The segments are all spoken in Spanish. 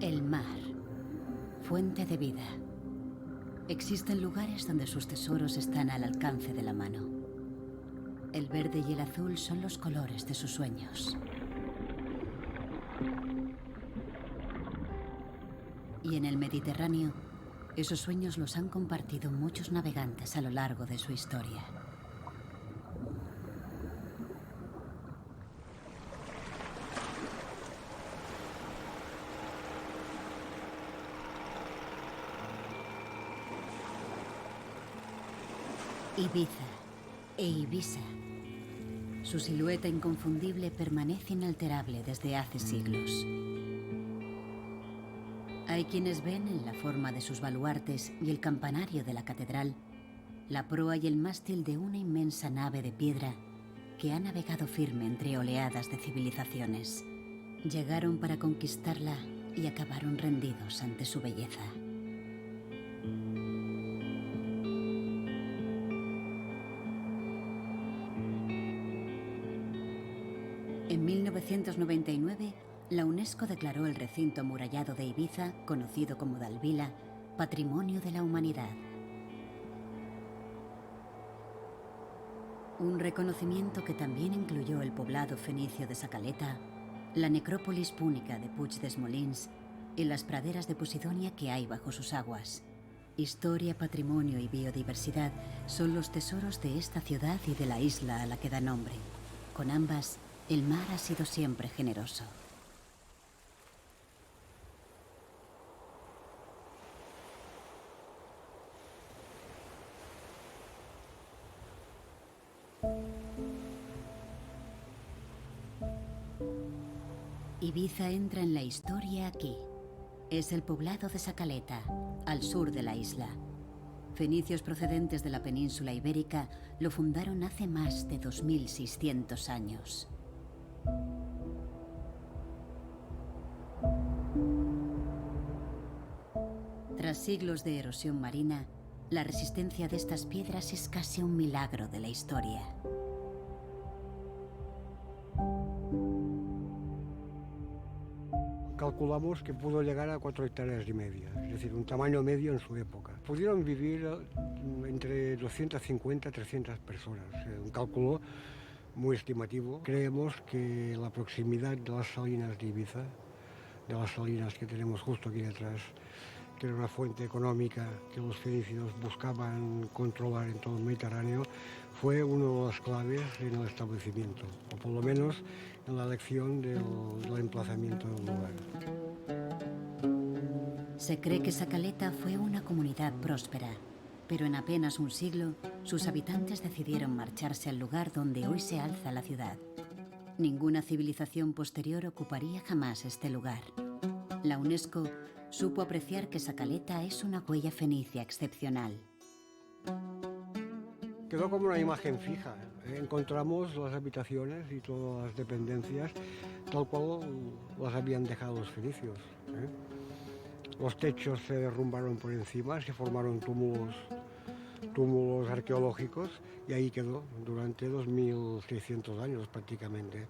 El mar, fuente de vida. Existen lugares donde sus tesoros están al alcance de la mano. El verde y el azul son los colores de sus sueños. Y en el Mediterráneo, esos sueños los han compartido muchos navegantes a lo largo de su historia. Ibiza e Ibiza. Su silueta inconfundible permanece inalterable desde hace siglos. Hay quienes ven en la forma de sus baluartes y el campanario de la catedral la proa y el mástil de una inmensa nave de piedra que ha navegado firme entre oleadas de civilizaciones. Llegaron para conquistarla y acabaron rendidos ante su belleza. En 1999, la UNESCO declaró el recinto amurallado de Ibiza, conocido como Dalvila, Patrimonio de la Humanidad. Un reconocimiento que también incluyó el poblado fenicio de Sacaleta, la necrópolis púnica de Puig des Molins y las praderas de Posidonia que hay bajo sus aguas. Historia, patrimonio y biodiversidad son los tesoros de esta ciudad y de la isla a la que da nombre. Con ambas, el mar ha sido siempre generoso. Ibiza entra en la historia aquí. Es el poblado de Sacaleta, al sur de la isla. Fenicios procedentes de la península ibérica lo fundaron hace más de 2600 años. Tras siglos de erosión marina, la resistencia de estas piedras es casi un milagro de la historia. Calculamos que pudo llegar a 4,5 hectáreas, es decir, un tamaño medio en su época. Pudieron vivir entre 250 y 300 personas, un cálculo muy estimativo. Creemos que la proximidad de las salinas de Ibiza, de las salinas que tenemos justo aquí detrás, que era una fuente económica que los fenicios buscaban controlar en todo el Mediterráneo, fue una de las claves en el establecimiento, o por lo menos en la elección del emplazamiento del lugar. Se cree que Sacaleta fue una comunidad próspera, pero en apenas un siglo, sus habitantes decidieron marcharse al lugar donde hoy se alza la ciudad. Ninguna civilización posterior ocuparía jamás este lugar. La UNESCO supo apreciar que Sacaleta es una huella fenicia excepcional. Quedó como una imagen fija. Encontramos las habitaciones y todas las dependencias tal cual las habían dejado los fenicios. Los techos se derrumbaron por encima, se formaron túmulos arqueológicos y ahí quedó durante 2600 años prácticamente.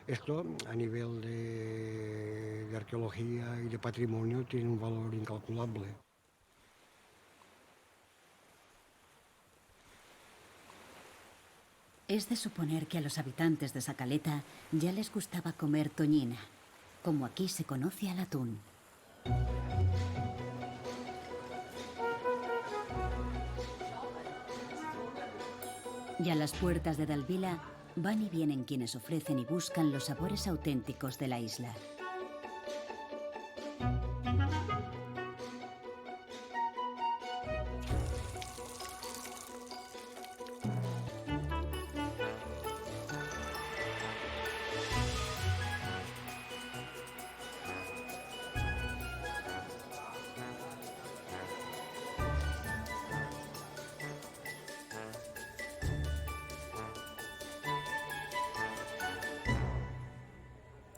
Esto a nivel de arqueología y de patrimonio tiene un valor incalculable. Es de suponer que a los habitantes de Sacaleta ya les gustaba comer toñina, como aquí se conoce al atún. Y a las puertas de Dalvila van y vienen quienes ofrecen y buscan los sabores auténticos de la isla.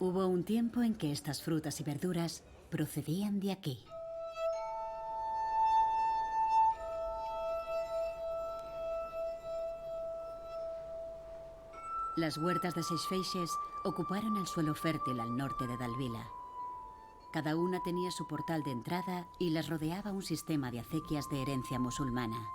Hubo un tiempo en que estas frutas y verduras procedían de aquí. Las huertas de Seixfeixes ocuparon el suelo fértil al norte de Dalvila. Cada una tenía su portal de entrada y las rodeaba un sistema de acequias de herencia musulmana.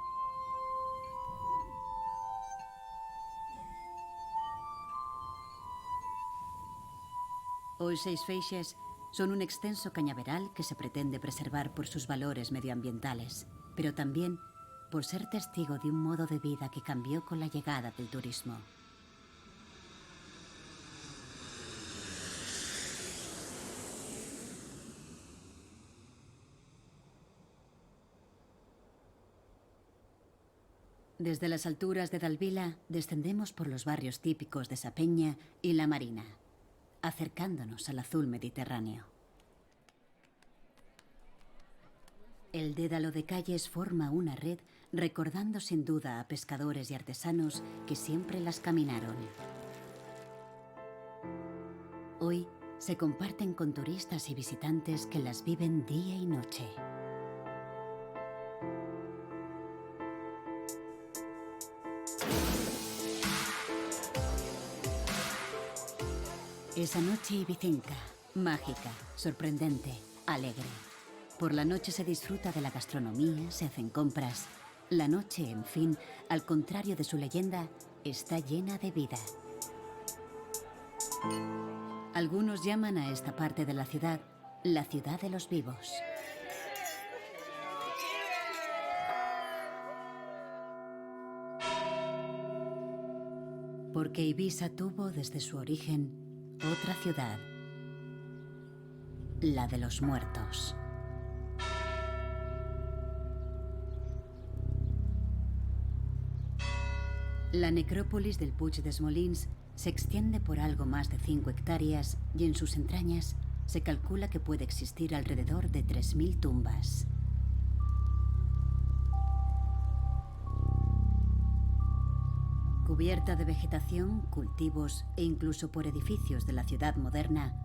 Hoy Seis Feixes son un extenso cañaveral que se pretende preservar por sus valores medioambientales, pero también por ser testigo de un modo de vida que cambió con la llegada del turismo. Desde las alturas de Dalvila descendemos por los barrios típicos de Sapeña y La Marina, acercándonos al azul mediterráneo. El dédalo de calles forma una red recordando sin duda a pescadores y artesanos que siempre las caminaron. Hoy se comparten con turistas y visitantes que las viven día y noche. Esa noche ibicenca, mágica, sorprendente, alegre. Por la noche se disfruta de la gastronomía, se hacen compras. La noche, en fin, al contrario de su leyenda, está llena de vida. Algunos llaman a esta parte de la ciudad los vivos. Porque Ibiza tuvo desde su origen otra ciudad, la de los muertos. La necrópolis del Puig des Molins se extiende por algo más de 5 hectáreas y en sus entrañas se calcula que puede existir alrededor de 3000 tumbas. Cubierta de vegetación, cultivos e incluso por edificios de la ciudad moderna,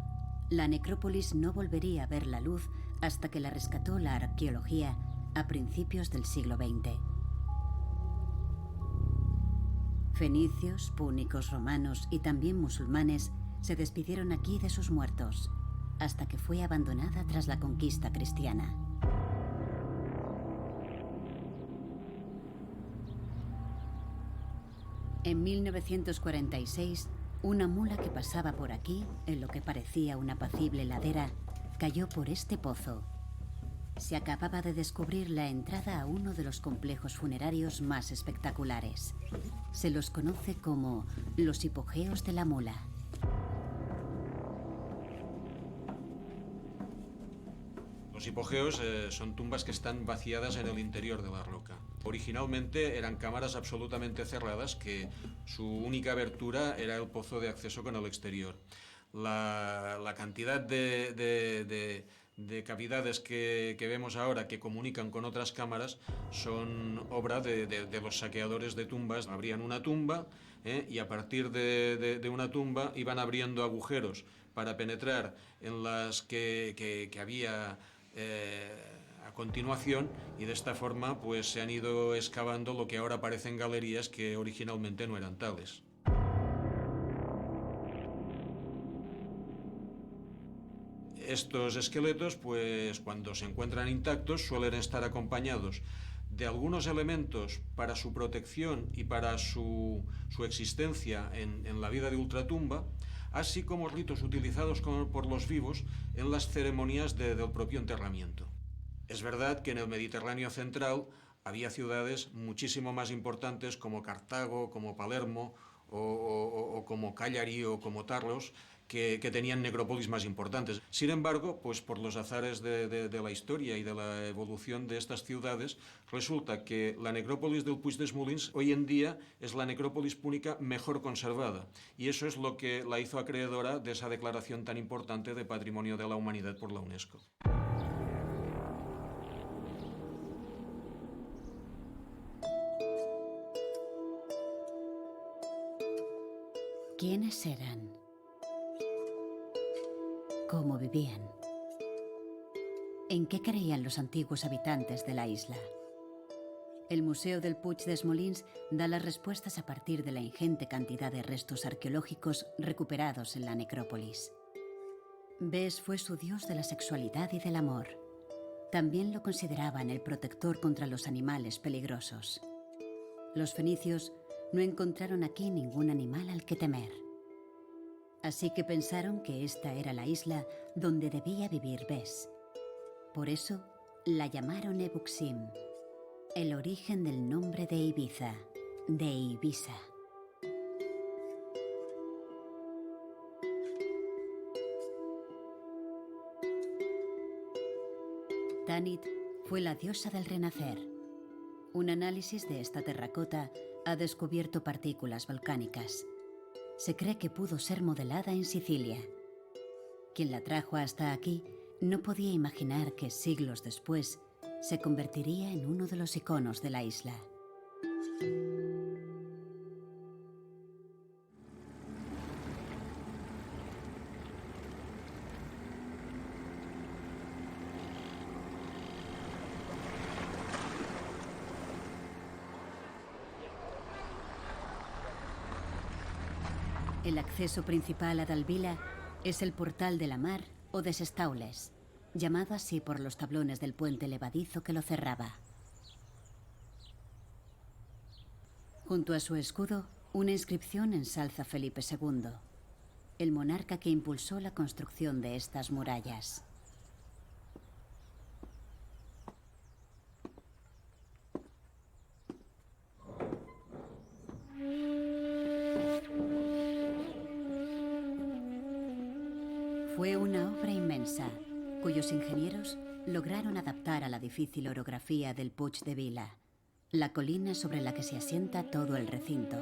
la necrópolis no volvería a ver la luz hasta que la rescató la arqueología a principios del siglo XX. Fenicios, púnicos, romanos y también musulmanes se despidieron aquí de sus muertos, hasta que fue abandonada tras la conquista cristiana. En 1946, una mula que pasaba por aquí, en lo que parecía una apacible ladera, cayó por este pozo. Se acababa de descubrir la entrada a uno de los complejos funerarios más espectaculares. Se los conoce como los hipogeos de la mula. Los hipogeos son tumbas que están vaciadas en el interior de la roca. Originalmente eran cámaras absolutamente cerradas que su única abertura era el pozo de acceso con el exterior. La cantidad de cavidades que vemos ahora que comunican con otras cámaras son obra de los saqueadores de tumbas. Abrían una tumba y a partir de una tumba iban abriendo agujeros para penetrar en las que había a continuación, y de esta forma pues se han ido excavando lo que ahora parecen galerías que originalmente no eran tales. Estos esqueletos, pues cuando se encuentran intactos, suelen estar acompañados de algunos elementos para su protección y para su existencia en la vida de ultratumba, así como ritos utilizados por los vivos en las ceremonias del propio enterramiento. Es verdad que en el Mediterráneo central había ciudades muchísimo más importantes como Cartago, como Palermo o como Cagliari o como Tarlos, que tenían necrópolis más importantes. Sin embargo, pues por los azares de la historia y de la evolución de estas ciudades, resulta que la necrópolis del Puig des Molins hoy en día es la necrópolis púnica mejor conservada, y eso es lo que la hizo acreedora de esa declaración tan importante de Patrimonio de la Humanidad por la UNESCO. ¿Quiénes eran? ¿Cómo vivían? ¿En qué creían los antiguos habitantes de la isla? El Museo del Puig des Molins da las respuestas a partir de la ingente cantidad de restos arqueológicos recuperados en la necrópolis. Bes fue su dios de la sexualidad y del amor. También lo consideraban el protector contra los animales peligrosos. Los fenicios no encontraron aquí ningún animal al que temer. Así que pensaron que esta era la isla donde debía vivir Bes. Por eso la llamaron Ebuxim, el origen del nombre de Ibiza, de Ibiza. Tanit fue la diosa del renacer. Un análisis de esta terracota ha descubierto partículas volcánicas. Se cree que pudo ser modelada en Sicilia. Quien la trajo hasta aquí no podía imaginar que siglos después se convertiría en uno de los iconos de la isla. El acceso principal a Dalvila es el Portal de la Mar o de Sestaules, llamado así por los tablones del puente levadizo que lo cerraba. Junto a su escudo, una inscripción ensalza a Felipe II, el monarca que impulsó la construcción de estas murallas. Fue una obra inmensa, cuyos ingenieros lograron adaptar a la difícil orografía del Puig de Vila, la colina sobre la que se asienta todo el recinto.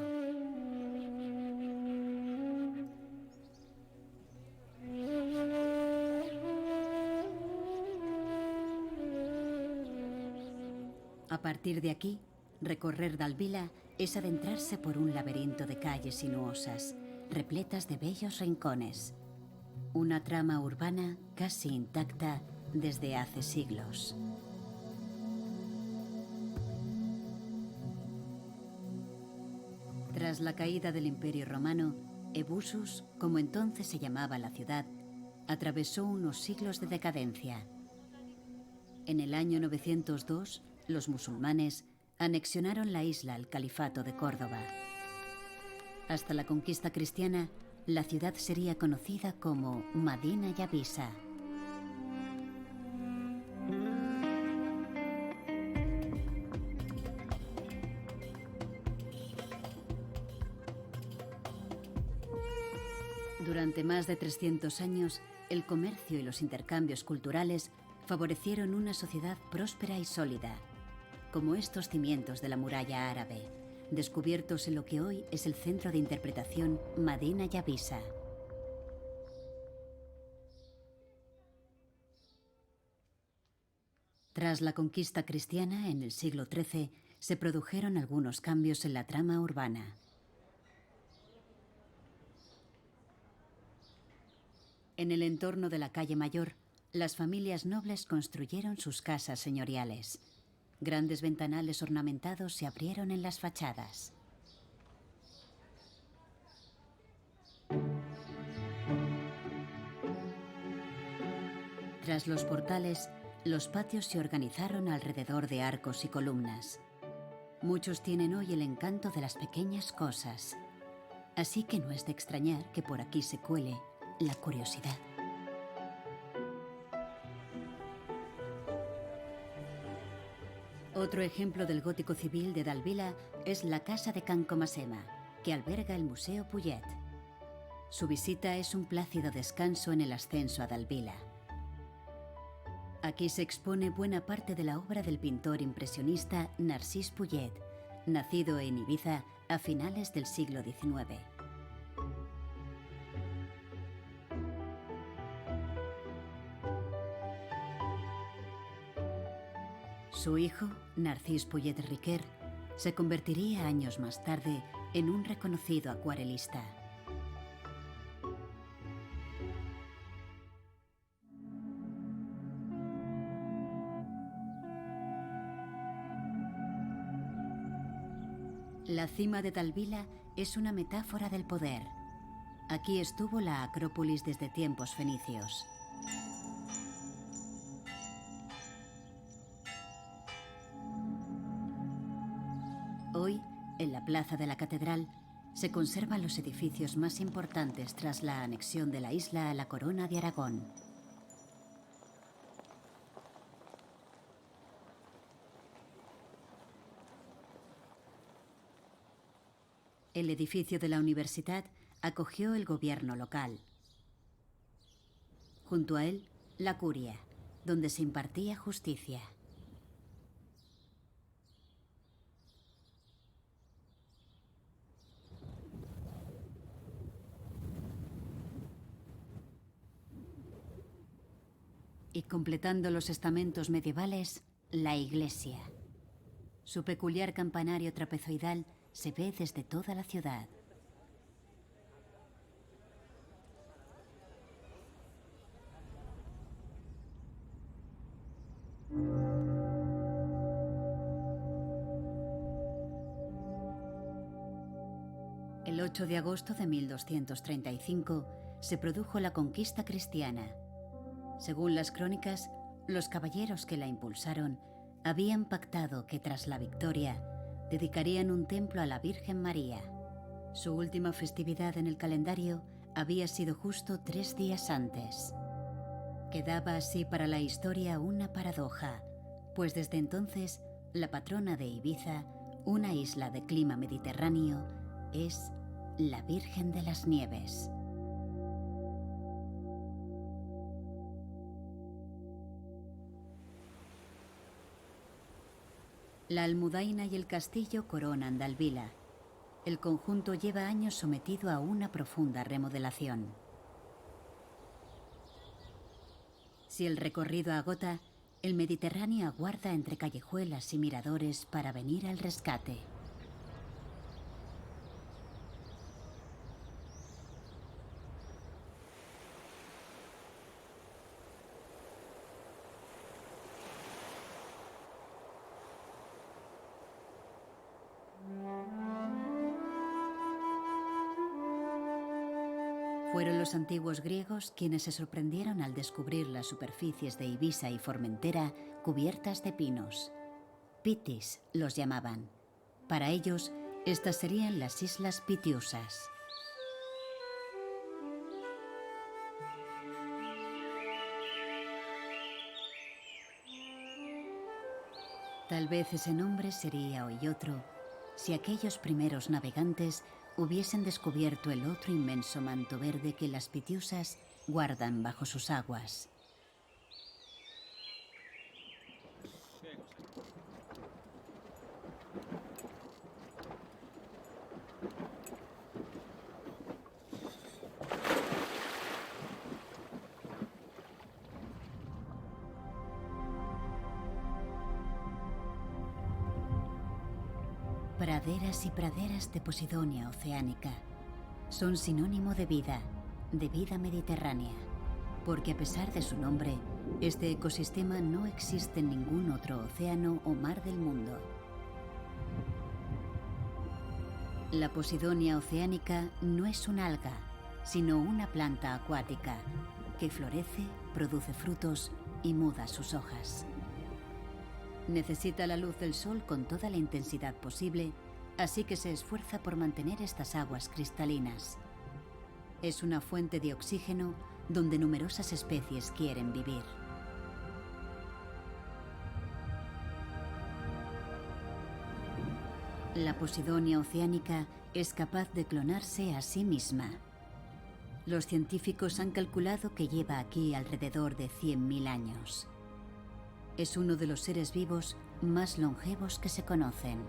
A partir de aquí, recorrer Dalvila es adentrarse por un laberinto de calles sinuosas, repletas de bellos rincones. Una trama urbana casi intacta desde hace siglos. Tras la caída del Imperio Romano, Ebusus, como entonces se llamaba la ciudad, atravesó unos siglos de decadencia. En el año 902, los musulmanes anexionaron la isla al Califato de Córdoba. Hasta la conquista cristiana, la ciudad sería conocida como Madina Yavisa. Durante más de 300 años, el comercio y los intercambios culturales favorecieron una sociedad próspera y sólida, como estos cimientos de la muralla árabe, descubiertos en lo que hoy es el centro de interpretación Madina Yavisa. Tras la conquista cristiana en el siglo XIII, se produjeron algunos cambios en la trama urbana. En el entorno de la calle Mayor, las familias nobles construyeron sus casas señoriales. Grandes ventanales ornamentados se abrieron en las fachadas. Tras los portales, los patios se organizaron alrededor de arcos y columnas. Muchos tienen hoy el encanto de las pequeñas cosas. Así que no es de extrañar que por aquí se cuele la curiosidad. Otro ejemplo del gótico civil de Dalvila es la Casa de Can Comasema, que alberga el Museo Puyet. Su visita es un plácido descanso en el ascenso a Dalvila. Aquí se expone buena parte de la obra del pintor impresionista Narcís Puyet, nacido en Ibiza a finales del siglo XIX. Su hijo, Narcís Puyet Riquer, se convertiría años más tarde en un reconocido acuarelista. La cima de Dalvila es una metáfora del poder. Aquí estuvo la Acrópolis desde tiempos fenicios. Hoy, en la plaza de la catedral, se conservan los edificios más importantes tras la anexión de la isla a la corona de Aragón. El edificio de la universidad acogió el gobierno local. Junto a él, la curia, donde se impartía justicia. Y completando los estamentos medievales, la iglesia. Su peculiar campanario trapezoidal se ve desde toda la ciudad. El 8 de agosto de 1235 se produjo la conquista cristiana. Según las crónicas, los caballeros que la impulsaron habían pactado que tras la victoria dedicarían un templo a la Virgen María. Su última festividad en el calendario había sido justo 3 días antes. Quedaba así para la historia una paradoja, pues desde entonces la patrona de Ibiza, una isla de clima mediterráneo, es la Virgen de las Nieves. La almudaina y el castillo coronan Dalvila. El conjunto lleva años sometido a una profunda remodelación. Si el recorrido agota, el Mediterráneo aguarda entre callejuelas y miradores para venir al rescate. Fueron los antiguos griegos quienes se sorprendieron al descubrir las superficies de Ibiza y Formentera cubiertas de pinos. Pitis los llamaban. Para ellos, estas serían las islas Pitiusas. Tal vez ese nombre sería hoy otro si aquellos primeros navegantes hubiesen descubierto el otro inmenso manto verde que las Pitiusas guardan bajo sus aguas. Praderas y praderas de Posidonia oceánica son sinónimo de vida mediterránea, porque a pesar de su nombre, este ecosistema no existe en ningún otro océano o mar del mundo. La Posidonia oceánica no es una alga, sino una planta acuática que florece, produce frutos y muda sus hojas. Necesita la luz del sol con toda la intensidad posible, así que se esfuerza por mantener estas aguas cristalinas. Es una fuente de oxígeno donde numerosas especies quieren vivir. La Posidonia oceánica es capaz de clonarse a sí misma. Los científicos han calculado que lleva aquí alrededor de 100.000 años. Es uno de los seres vivos más longevos que se conocen.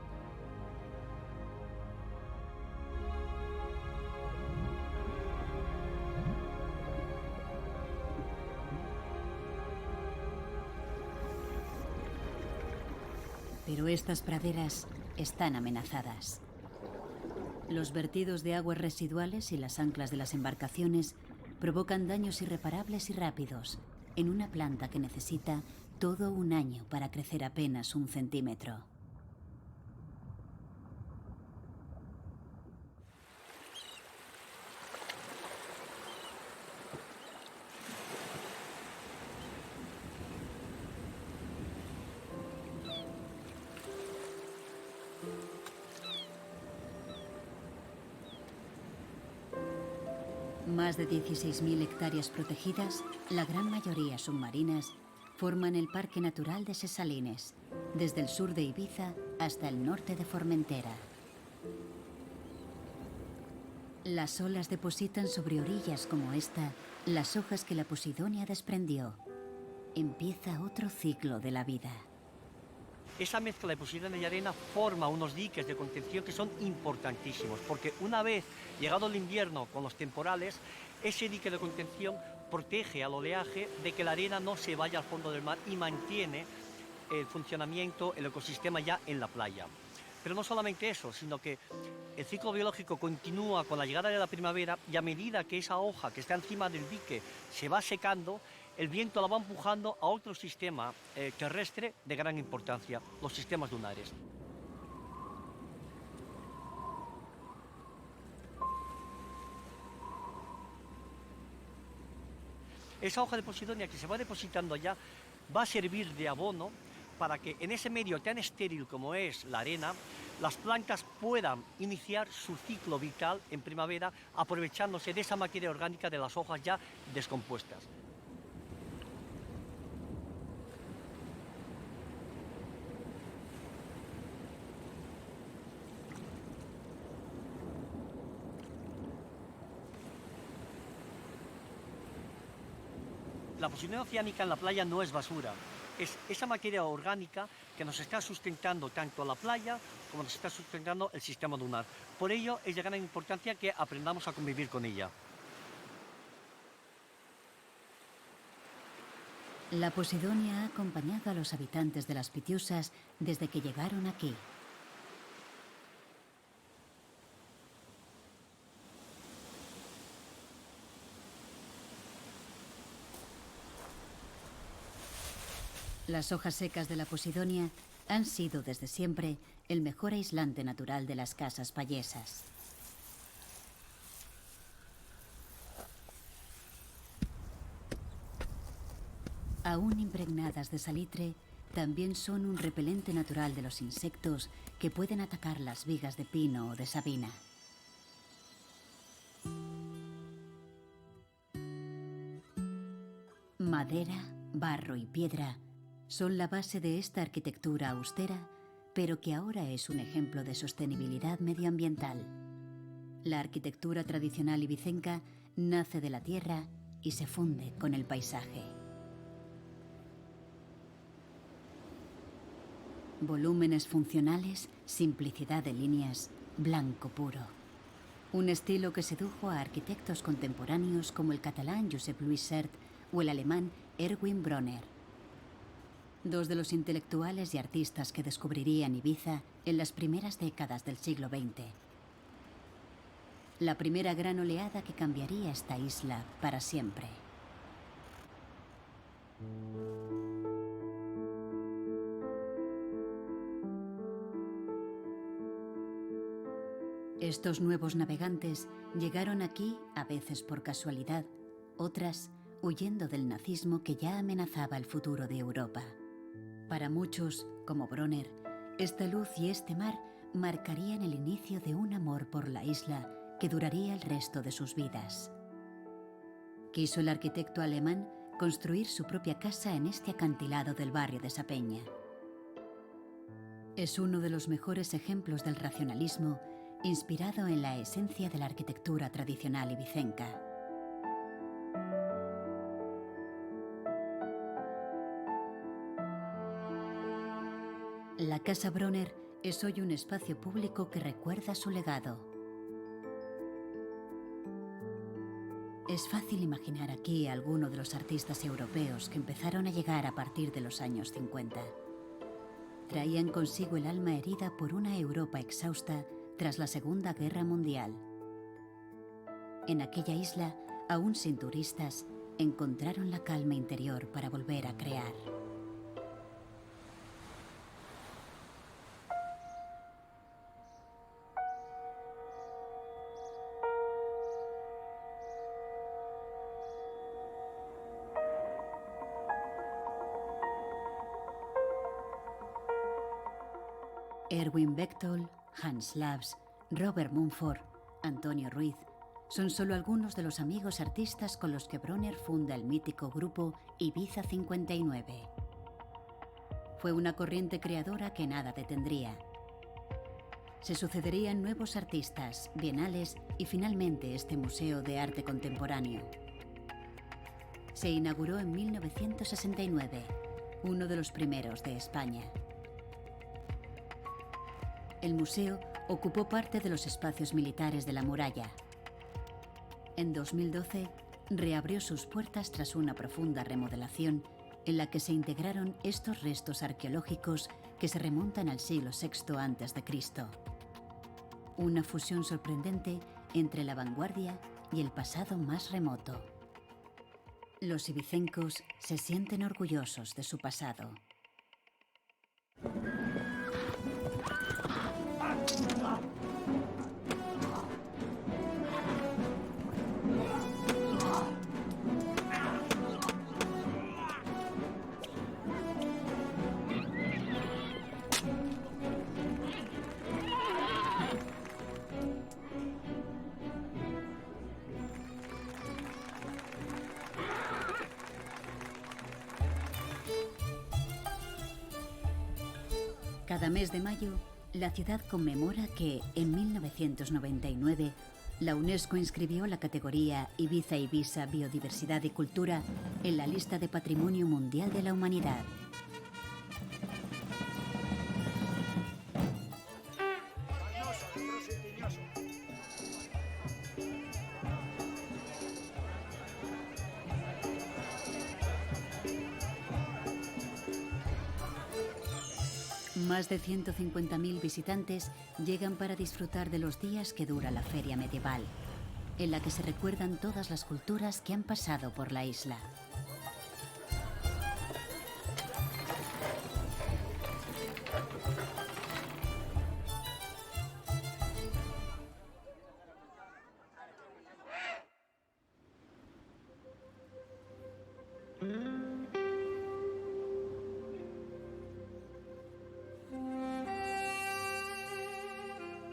Pero estas praderas están amenazadas. Los vertidos de aguas residuales y las anclas de las embarcaciones provocan daños irreparables y rápidos en una planta que necesita todo un año para crecer apenas 1 centímetro. más de 16.000 hectáreas protegidas, la gran mayoría submarinas, forman el Parque Natural de Ses Salines, desde el sur de Ibiza hasta el norte de Formentera. Las olas depositan sobre orillas como esta las hojas que la Posidonia desprendió. Empieza otro ciclo de la vida. Esa mezcla de Posidonia y arena forma unos diques de contención que son importantísimos, porque una vez llegado el invierno con los temporales, ese dique de contención protege al oleaje de que la arena no se vaya al fondo del mar y mantiene el funcionamiento, el ecosistema ya en la playa. Pero no solamente eso, sino que el ciclo biológico continúa con la llegada de la primavera y a medida que esa hoja que está encima del dique se va secando, el viento la va empujando a otro sistema terrestre de gran importancia, los sistemas dunares. Esa hoja de Posidonia que se va depositando allá va a servir de abono para que en ese medio tan estéril como es la arena, las plantas puedan iniciar su ciclo vital en primavera aprovechándose de esa materia orgánica de las hojas ya descompuestas. La Posidonia oceánica en la playa no es basura, es esa materia orgánica que nos está sustentando tanto la playa como nos está sustentando el sistema dunar. Por ello es de gran importancia que aprendamos a convivir con ella. La Posidonia ha acompañado a los habitantes de las Pitiusas desde que llegaron aquí. Las hojas secas de la Posidonia han sido desde siempre el mejor aislante natural de las casas payesas. Aún impregnadas de salitre, también son un repelente natural de los insectos que pueden atacar las vigas de pino o de sabina. Madera, barro y piedra son la base de esta arquitectura austera, pero que ahora es un ejemplo de sostenibilidad medioambiental. La arquitectura tradicional ibicenca nace de la tierra y se funde con el paisaje. Volúmenes funcionales, simplicidad de líneas, blanco puro. Un estilo que sedujo a arquitectos contemporáneos como el catalán Josep Louis Sert o el alemán Erwin Bronner. Dos de los intelectuales y artistas que descubrirían Ibiza en las primeras décadas del siglo XX. La primera gran oleada que cambiaría esta isla para siempre. Estos nuevos navegantes llegaron aquí a veces por casualidad, otras huyendo del nazismo que ya amenazaba el futuro de Europa. Para muchos, como Bronner, esta luz y este mar marcarían el inicio de un amor por la isla que duraría el resto de sus vidas. Quiso el arquitecto alemán construir su propia casa en este acantilado del barrio de Sapeña. Es uno de los mejores ejemplos del racionalismo inspirado en la esencia de la arquitectura tradicional ibicenca. La Casa Bronner es hoy un espacio público que recuerda su legado. Es fácil imaginar aquí a alguno de los artistas europeos que empezaron a llegar a partir de los años 50. Traían consigo el alma herida por una Europa exhausta tras la Segunda Guerra Mundial. En aquella isla, aún sin turistas, encontraron la calma interior para volver a crear. Erwin Bechtold, Hans Labs, Robert Mumford, Antonio Ruiz, son solo algunos de los amigos artistas con los que Bronner funda el mítico grupo Ibiza 59. Fue una corriente creadora que nada detendría. Se sucederían nuevos artistas, bienales y finalmente este Museo de Arte Contemporáneo. Se inauguró en 1969, uno de los primeros de España. El museo ocupó parte de los espacios militares de la muralla. En 2012, reabrió sus puertas tras una profunda remodelación en la que se integraron estos restos arqueológicos que se remontan al siglo VI a.C. Una fusión sorprendente entre la vanguardia y el pasado más remoto. Los ibicencos se sienten orgullosos de su pasado. Cada mes de mayo, la ciudad conmemora que, en 1999, la UNESCO inscribió la categoría Ibiza Biodiversidad y Cultura en la lista de Patrimonio Mundial de la Humanidad. Más de 150.000 visitantes llegan para disfrutar de los días que dura la feria medieval, en la que se recuerdan todas las culturas que han pasado por la isla.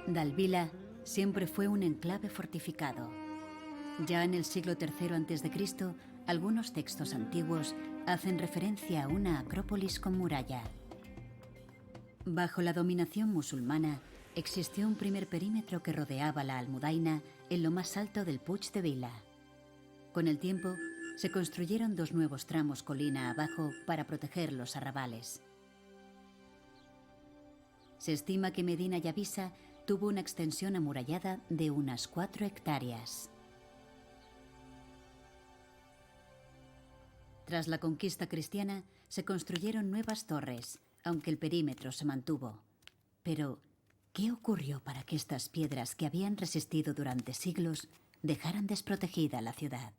Dalvila siempre fue un enclave fortificado. Ya en el siglo III a.C., algunos textos antiguos hacen referencia a una acrópolis con muralla. Bajo la dominación musulmana, existió un primer perímetro que rodeaba la Almudaina en lo más alto del Puig de Vila. Con el tiempo, se construyeron dos nuevos tramos colina abajo para proteger los arrabales. Se estima que Medina Yavisa tuvo una extensión amurallada de unas 4 hectáreas. Tras la conquista cristiana, se construyeron nuevas torres, aunque el perímetro se mantuvo. Pero, ¿qué ocurrió para que estas piedras que habían resistido durante siglos dejaran desprotegida la ciudad?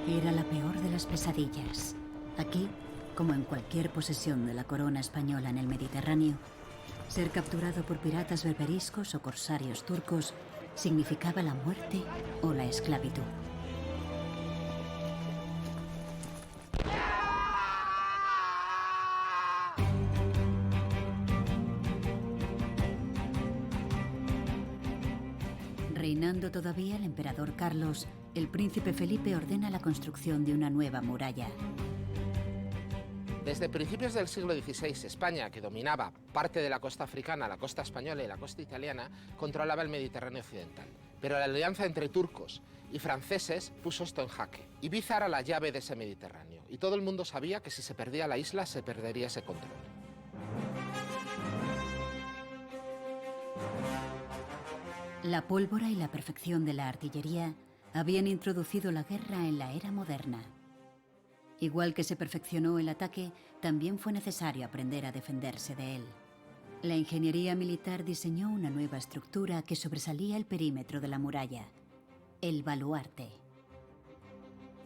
Era la peor de las pesadillas. Aquí, como en cualquier posesión de la corona española en el Mediterráneo, ser capturado por piratas berberiscos o corsarios turcos significaba la muerte o la esclavitud. Reinando todavía el emperador Carlos, el príncipe Felipe ordena la construcción de una nueva muralla. Desde principios del siglo XVI, España, que dominaba parte de la costa africana, la costa española y la costa italiana, controlaba el Mediterráneo occidental. Pero la alianza entre turcos y franceses puso esto en jaque. Ibiza era la llave de ese Mediterráneo, y todo el mundo sabía que si se perdía la isla, se perdería ese control. La pólvora y la perfección de la artillería habían introducido la guerra en la era moderna. Igual que se perfeccionó el ataque, también fue necesario aprender a defenderse de él. La ingeniería militar diseñó una nueva estructura que sobresalía el perímetro de la muralla: el baluarte.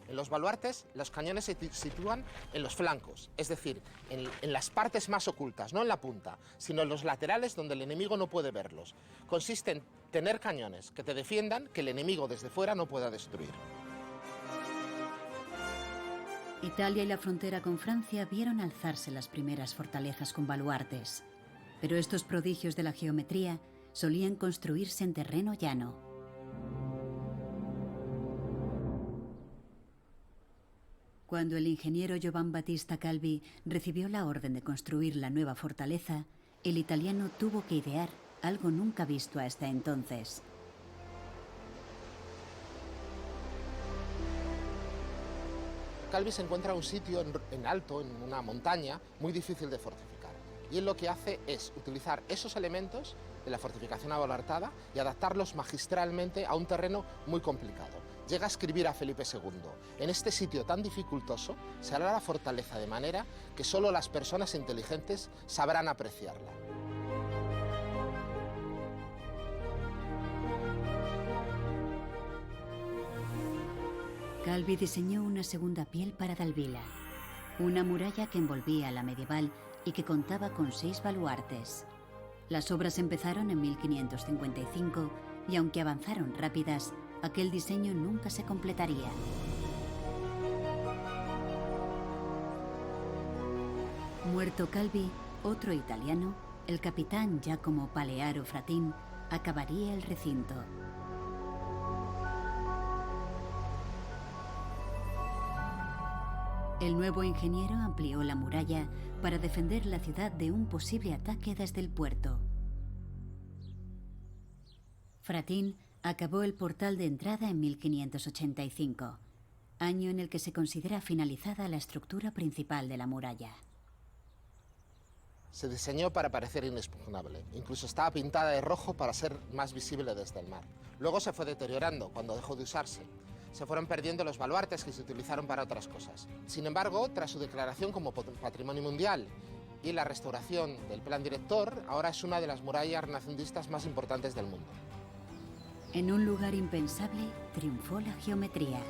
En los baluartes, los cañones se sitúan en los flancos, es decir, en las partes más ocultas, no en la punta, sino en los laterales donde el enemigo no puede verlos. Consiste en tener cañones que te defiendan, que el enemigo desde fuera no pueda destruir. Italia y la frontera con Francia vieron alzarse las primeras fortalezas con baluartes, pero estos prodigios de la geometría solían construirse en terreno llano. Cuando el ingeniero Giovan Battista Calvi recibió la orden de construir la nueva fortaleza, el italiano tuvo que idear algo nunca visto hasta entonces. Calvi se encuentra un sitio en alto, en una montaña, muy difícil de fortificar. Y él lo que hace es utilizar esos elementos de la fortificación abalartada y adaptarlos magistralmente a un terreno muy complicado. Llega a escribir a Felipe II: en este sitio tan dificultoso se hará la fortaleza de manera que solo las personas inteligentes sabrán apreciarla. Calvi diseñó una segunda piel para Dalvila, una muralla que envolvía a la medieval y que contaba con 6 baluartes. Las obras empezaron en 1555 y aunque avanzaron rápidas, aquel diseño nunca se completaría. Muerto Calvi, otro italiano, el capitán Giacomo Palearo Fratin, acabaría el recinto. El nuevo ingeniero amplió la muralla para defender la ciudad de un posible ataque desde el puerto. Fratin acabó el portal de entrada en 1585, año en el que se considera finalizada la estructura principal de la muralla. Se diseñó para parecer inexpugnable, incluso estaba pintada de rojo para ser más visible desde el mar. Luego se fue deteriorando cuando dejó de usarse. Se fueron perdiendo los baluartes que se utilizaron para otras cosas. Sin embargo, tras su declaración como Patrimonio Mundial y la restauración del Plan Director, ahora es una de las murallas renacentistas más importantes del mundo. En un lugar impensable, triunfó la geometría.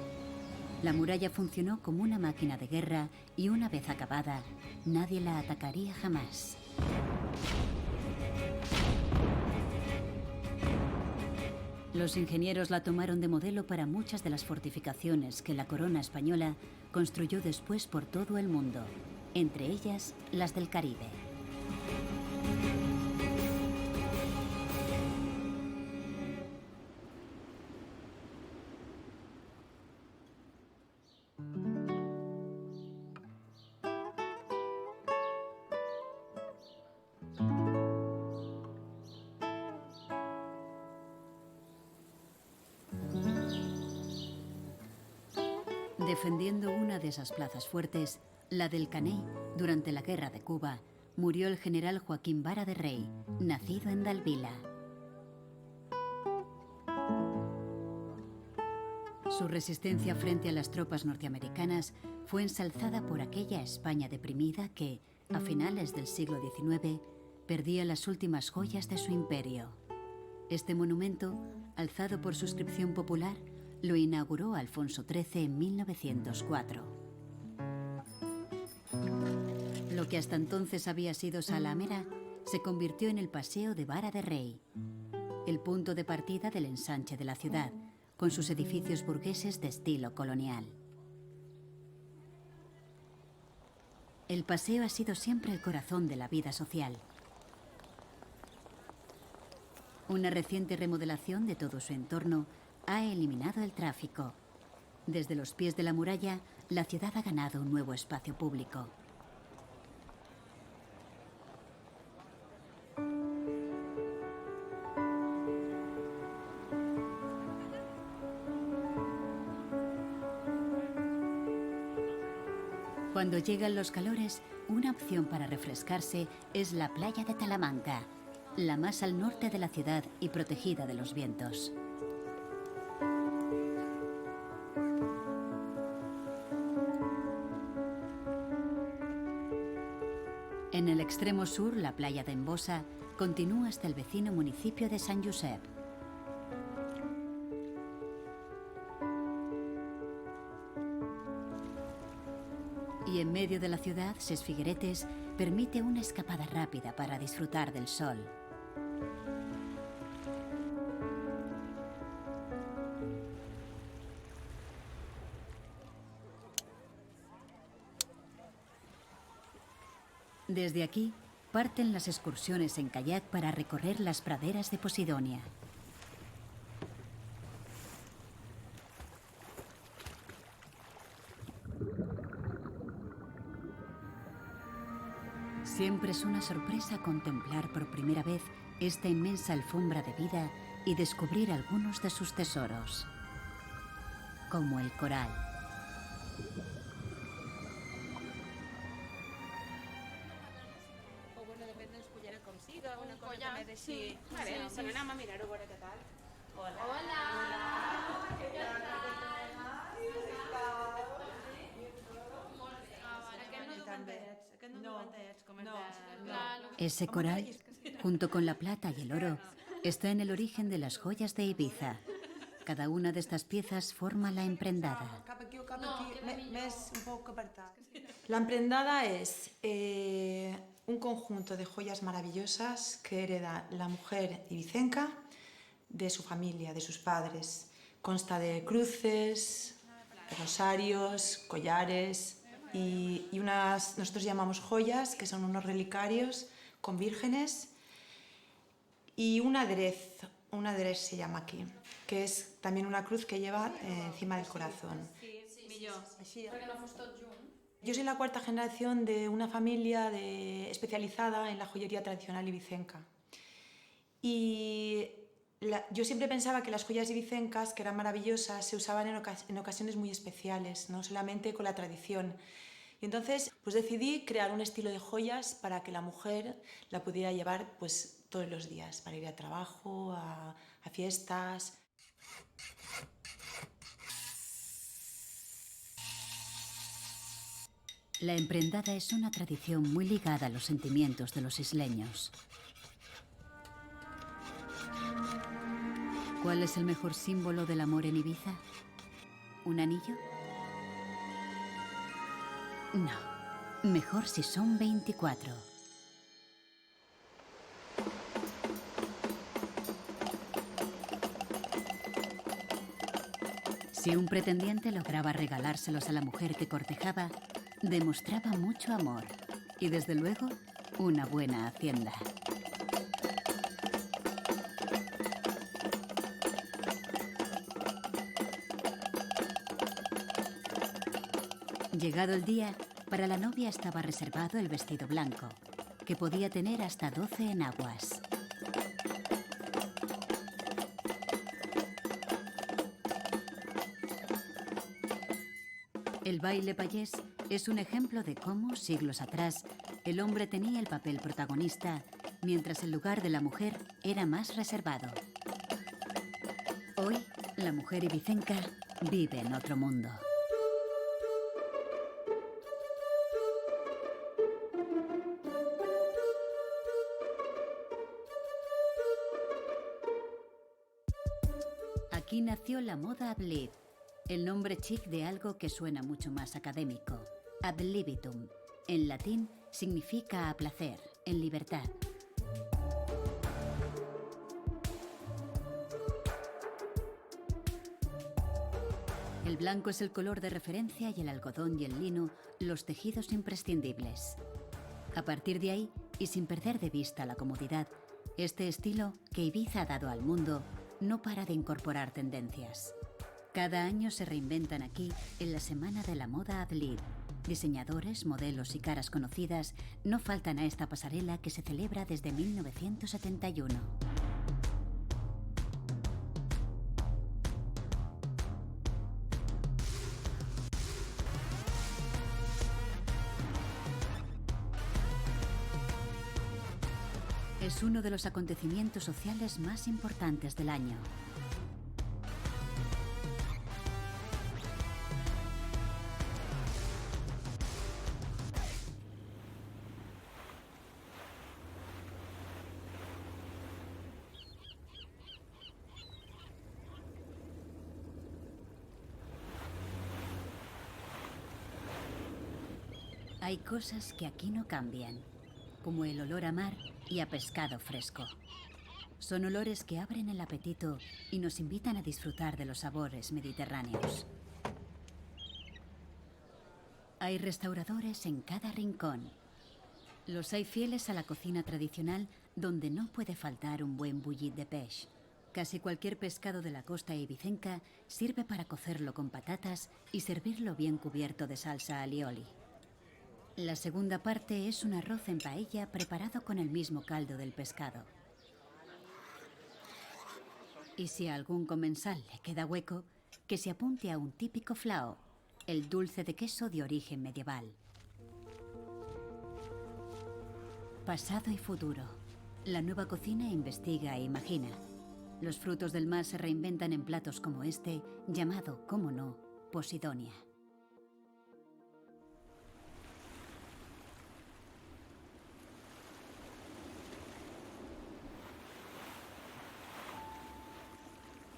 La muralla funcionó como una máquina de guerra y una vez acabada, nadie la atacaría jamás. Los ingenieros la tomaron de modelo para muchas de las fortificaciones que la corona española construyó después por todo el mundo, entre ellas las del Caribe. Defendiendo una de esas plazas fuertes, la del Caney, durante la Guerra de Cuba, murió el general Joaquín Vara de Rey, nacido en Dalvila. Su resistencia frente a las tropas norteamericanas fue ensalzada por aquella España deprimida que, a finales del siglo XIX, perdía las últimas joyas de su imperio. Este monumento, alzado por suscripción popular, lo inauguró Alfonso XIII en 1904. Lo que hasta entonces había sido Salamera se convirtió en el Paseo de Vara de Rey, el punto de partida del ensanche de la ciudad, con sus edificios burgueses de estilo colonial. El paseo ha sido siempre el corazón de la vida social. Una reciente remodelación de todo su entorno ha eliminado el tráfico. Desde los pies de la muralla, la ciudad ha ganado un nuevo espacio público. Cuando llegan los calores, una opción para refrescarse es la playa de Talamanca, la más al norte de la ciudad y protegida de los vientos. extremo sur, la playa de Embosa continúa hasta el vecino municipio de Sant Josep. Y en medio de la ciudad, Ses Figueretes permite una escapada rápida para disfrutar del sol. Desde aquí, parten las excursiones en kayak para recorrer las praderas de Posidonia. Siempre es una sorpresa contemplar por primera vez esta inmensa alfombra de vida y descubrir algunos de sus tesoros, como el coral. O bueno, depèn d'on escollera com siga, una cosa també de si... Vale, doncs anem a mirar-ho, a veure què tal. Hola. Hola. Ese coral, junto con la plata y el oro, está en el origen de las joyas de Ibiza. Cada una de estas piezas forma la emprendada. La emprendada es un conjunto de joyas maravillosas que hereda la mujer ibicenca de su familia, de sus padres. Consta de cruces, rosarios, collares y unas, nosotros llamamos joyas, que son unos relicarios con vírgenes, y un aderez se llama aquí, que es también una cruz que lleva encima del corazón. Yo soy la cuarta generación de una familia especializada en la joyería tradicional ibicenca. Y yo siempre pensaba que las joyas ibicencas, que eran maravillosas, se usaban en ocasiones muy especiales, no solamente con la tradición. Y entonces pues decidí crear un estilo de joyas para que la mujer la pudiera llevar pues todos los días, para ir a trabajo, a fiestas. La emprendada es una tradición muy ligada a los sentimientos de los isleños. ¿Cuál es el mejor símbolo del amor en Ibiza? ¿Un anillo? No, mejor si son 24. Si un pretendiente lograba regalárselos a la mujer que cortejaba, demostraba mucho amor y, desde luego, una buena hacienda. Llegado el día, para la novia estaba reservado el vestido blanco, que podía tener hasta 12 enaguas. El baile payés es un ejemplo de cómo, siglos atrás, el hombre tenía el papel protagonista, mientras el lugar de la mujer era más reservado. Hoy, la mujer ibicenca vive en otro mundo. Aquí nació la moda ad lib, el nombre chic de algo que suena mucho más académico. Ad libitum, en latín, significa a placer, en libertad. El blanco es el color de referencia y el algodón y el lino los tejidos imprescindibles. A partir de ahí, y sin perder de vista la comodidad, este estilo que Ibiza ha dado al mundo no para de incorporar tendencias. Cada año se reinventan aquí en la Semana de la Moda ad lib. Diseñadores, modelos y caras conocidas no faltan a esta pasarela que se celebra desde 1971. Es uno de los acontecimientos sociales más importantes del año. Hay cosas que aquí no cambian, como el olor a mar y a pescado fresco. Son olores que abren el apetito y nos invitan a disfrutar de los sabores mediterráneos. Hay restauradores en cada rincón. Los hay fieles a la cocina tradicional, donde no puede faltar un buen bullit de peix. Casi cualquier pescado de la costa ibicenca sirve para cocerlo con patatas y servirlo bien cubierto de salsa alioli. La segunda parte es un arroz en paella preparado con el mismo caldo del pescado. Y si a algún comensal le queda hueco, que se apunte a un típico flao, el dulce de queso de origen medieval. Pasado y futuro. La nueva cocina investiga e imagina. Los frutos del mar se reinventan en platos como este, llamado, cómo no, Posidonia.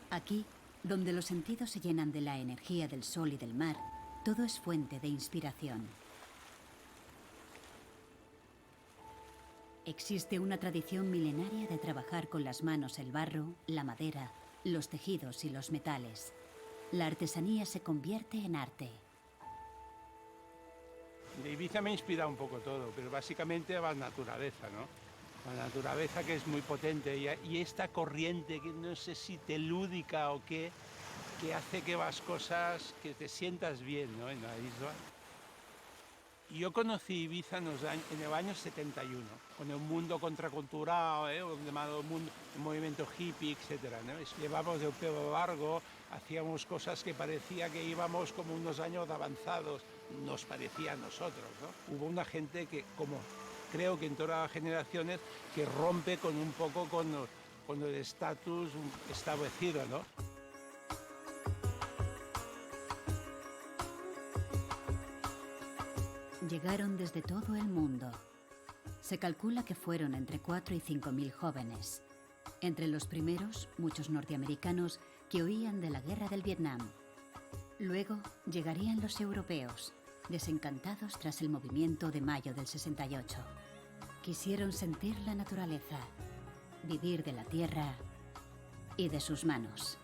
Aquí, donde los sentidos se llenan de la energía del sol y del mar, todo es fuente de inspiración. Existe una tradición milenaria de trabajar con las manos el barro, la madera, los tejidos y los metales. La artesanía se convierte en arte. De Ibiza me inspira un poco todo, pero básicamente la naturaleza, ¿no? La naturaleza, que es muy potente, y esta corriente que no sé si telúdica o qué, que hace que las cosas, que te sientas bien, ¿no?, en la isla. Yo conocí Ibiza en el año 71, con el mundo contracultural, el llamado mundo, el movimiento hippie, etc., ¿no? Llevábamos el pelo largo, hacíamos cosas que parecía que íbamos como unos años avanzados, nos parecía a nosotros, ¿no? Hubo una gente que, como creo que en todas las generaciones, que rompe con un poco con el estatus establecido, ¿no? Llegaron desde todo el mundo. Se calcula que fueron entre 4 y 5.000 jóvenes. Entre los primeros, muchos norteamericanos que huían de la guerra del Vietnam. Luego llegarían los europeos, desencantados tras el movimiento de mayo del 68. Quisieron sentir la naturaleza, vivir de la tierra y de sus manos.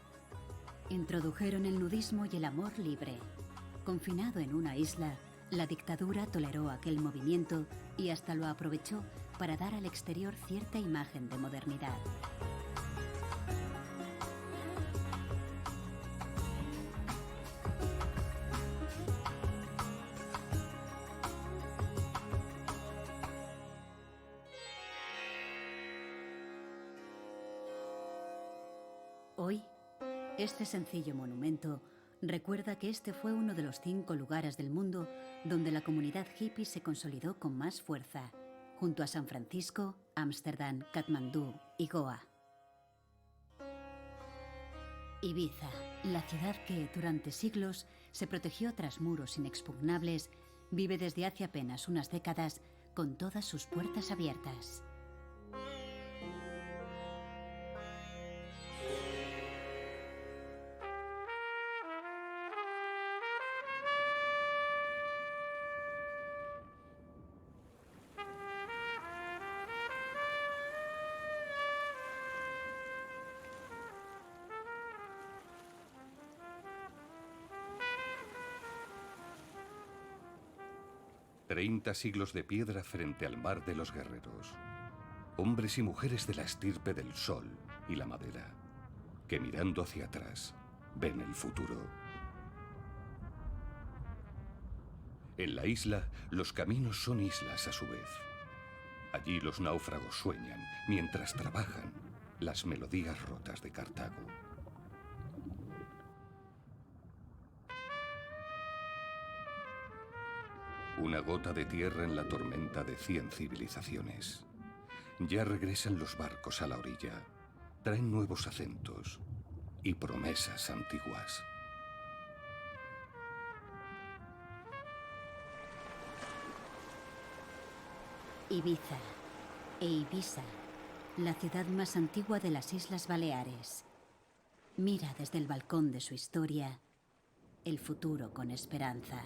Introdujeron el nudismo y el amor libre. Confinado en una isla, la dictadura toleró aquel movimiento y hasta lo aprovechó para dar al exterior cierta imagen de modernidad. Hoy, este sencillo monumento recuerda que este fue uno de los 5 lugares del mundo donde la comunidad hippie se consolidó con más fuerza, junto a San Francisco, Ámsterdam, Katmandú y Goa. Ibiza, la ciudad que durante siglos se protegió tras muros inexpugnables, vive desde hace apenas unas décadas con todas sus puertas abiertas. Treinta siglos de piedra frente al mar de los guerreros. Hombres y mujeres de la estirpe del sol y la madera, que mirando hacia atrás ven el futuro. En la isla, los caminos son islas a su vez. Allí los náufragos sueñan, mientras trabajan, las melodías rotas de Cartago. Una gota de tierra en la tormenta de 100 civilizaciones. Ya regresan los barcos a la orilla. Traen nuevos acentos y promesas antiguas. Ibiza e Ibiza, la ciudad más antigua de las Islas Baleares. Mira desde el balcón de su historia el futuro con esperanza.